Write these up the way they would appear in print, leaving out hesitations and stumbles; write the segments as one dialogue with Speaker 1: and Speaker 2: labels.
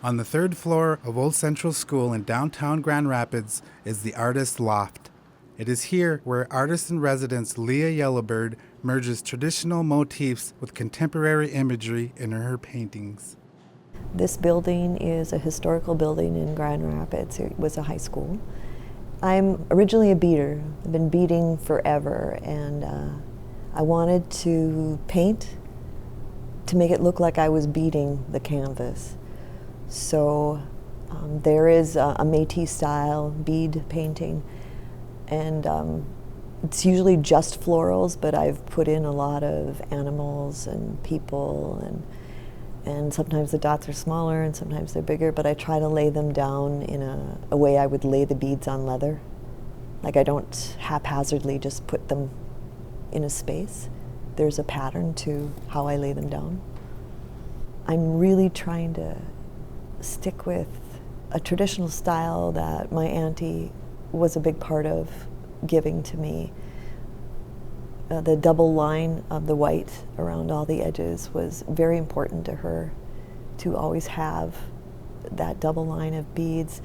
Speaker 1: On the third floor of Old Central School in downtown Grand Rapids is the Artist Loft. It is here where artist-in-residence Leah Yellowbird merges traditional motifs with contemporary imagery in her paintings.
Speaker 2: This building is a historical building in Grand Rapids. It was a high school. I'm originally a beader. I've been beading forever, and I wanted to paint to make it look like I was beading the canvas. So there is a Métis style bead painting, and it's usually just florals, but I've put in a lot of animals and people, and sometimes the dots are smaller and sometimes they're bigger, but I try to lay them down in a way I would lay the beads on leather. Like, I don't haphazardly just put them in a space. There's a pattern to how I lay them down. I'm really trying to stick with a traditional style that my auntie was a big part of giving to me. The double line of the white around all the edges was very important to her, to always have that double line of beads.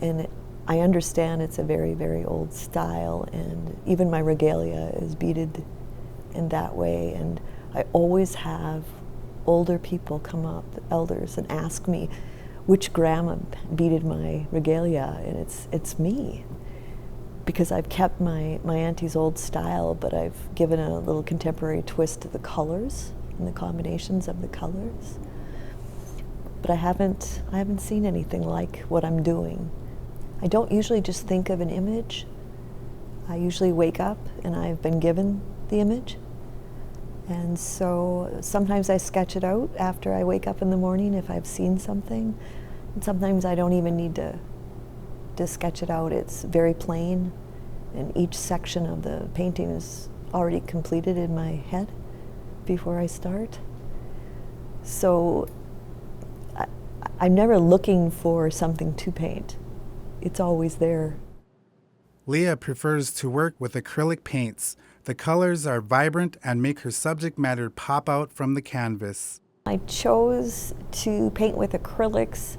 Speaker 2: And I understand it's a very, very old style, and even my regalia is beaded in that way. And I always have older people come up, elders, and ask me which grandma beaded my regalia, and it's me. Because I've kept my auntie's old style, but I've given a little contemporary twist to the colors and the combinations of the colors. But I haven't seen anything like what I'm doing. I don't usually just think of an image. I usually wake up and I've been given the image. And so sometimes I sketch it out after I wake up in the morning if I've seen something. And sometimes I don't even need to sketch it out. It's very plain, and each section of the painting is already completed in my head before I start. So I'm never looking for something to paint. It's always there.
Speaker 1: Leah prefers to work with acrylic paints. The colors are vibrant and make her subject matter pop out from the canvas.
Speaker 2: I chose to paint with acrylics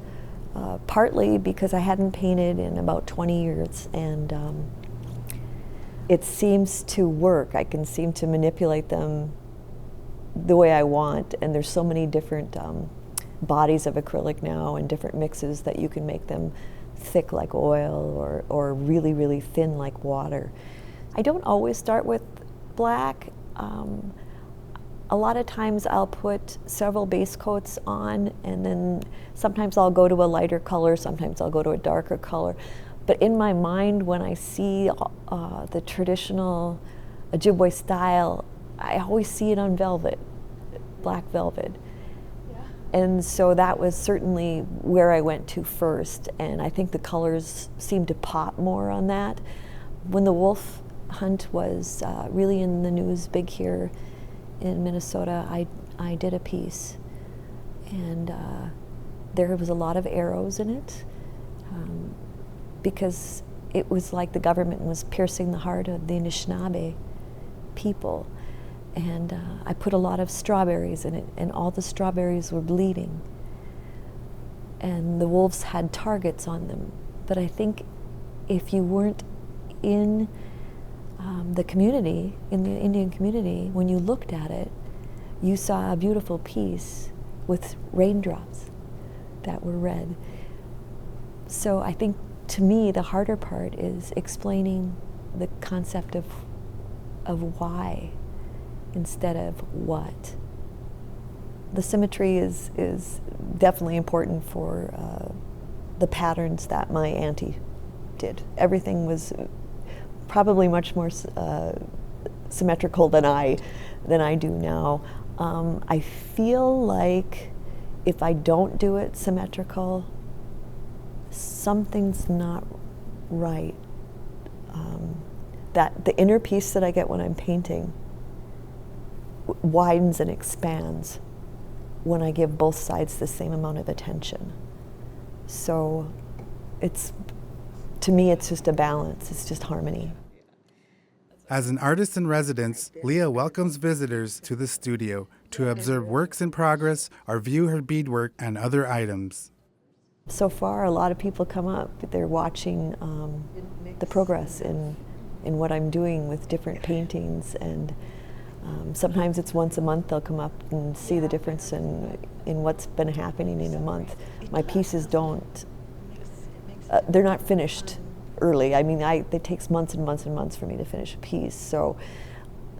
Speaker 2: partly because I hadn't painted in about 20 years, and it seems to work. I can seem to manipulate them the way I want, and there's so many different bodies of acrylic now and different mixes that you can make them thick like oil or really, really thin like water. I don't always start with black. A lot of times I'll put several base coats on, and then sometimes I'll go to a lighter color, sometimes I'll go to a darker color. But in my mind, when I see the traditional Ojibwe style, I always see it on velvet, black velvet. And so that was certainly where I went to first, and I think the colors seemed to pop more on that. When the wolf hunt was really in the news big here in Minnesota, I did a piece, and there was a lot of arrows in it because it was like the government was piercing the heart of the Anishinaabe people. And I put a lot of strawberries in it, and all the strawberries were bleeding. And the wolves had targets on them. But I think if you weren't in the community, in the Indian community, when you looked at it, you saw a beautiful piece with raindrops that were red. So I think, to me, the harder part is explaining the concept of why instead of what. The symmetry is definitely important for the patterns that my auntie did. Everything was probably much more symmetrical than I do now. I feel like if I don't do it symmetrical, something's not right. That the inner piece that I get when I'm painting widens and expands when I give both sides the same amount of attention. So to me, it's just a balance. It's just harmony.
Speaker 1: As an artist in residence, Leah welcomes visitors to the studio to observe works in progress or view her beadwork and other items.
Speaker 2: So far, a lot of people come up. They're watching the progress in what I'm doing with different paintings, and sometimes it's once a month they'll come up and see the difference in what's been happening in a month. My pieces don't, they're not finished early. I mean, it takes months and months and months for me to finish a piece, so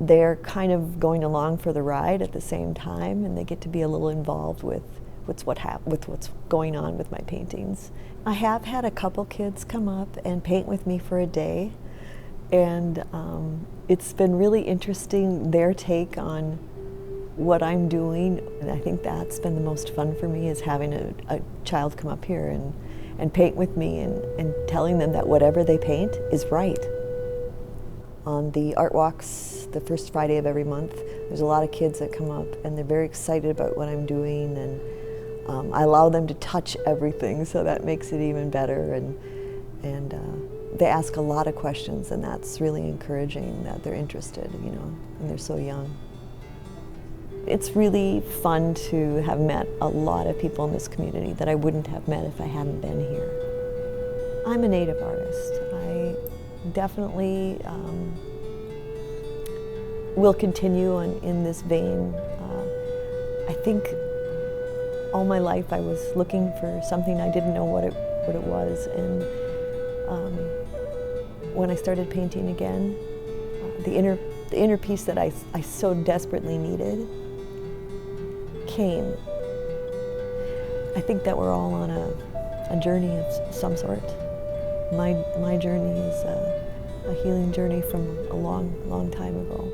Speaker 2: they're kind of going along for the ride at the same time, and they get to be a little involved with what's going on with my paintings. I have had a couple kids come up and paint with me for a day, and it's been really interesting, their take on what I'm doing. And I think that's been the most fun for me, is having a child come up here and paint with me, and telling them that whatever they paint is right. On the art walks, the first Friday of every month, there's a lot of kids that come up, and they're very excited about what I'm doing, and I allow them to touch everything, so that makes it even better. And they ask a lot of questions, and that's really encouraging that they're interested, you know, and they're so young. It's really fun to have met a lot of people in this community that I wouldn't have met if I hadn't been here. I'm a Native artist. I definitely will continue in this vein. I think all my life I was looking for something. I didn't know what it was, and when I started painting again, the inner peace that I so desperately needed came. I think that we're all on a journey of some sort. My journey is a healing journey from a long, long time ago.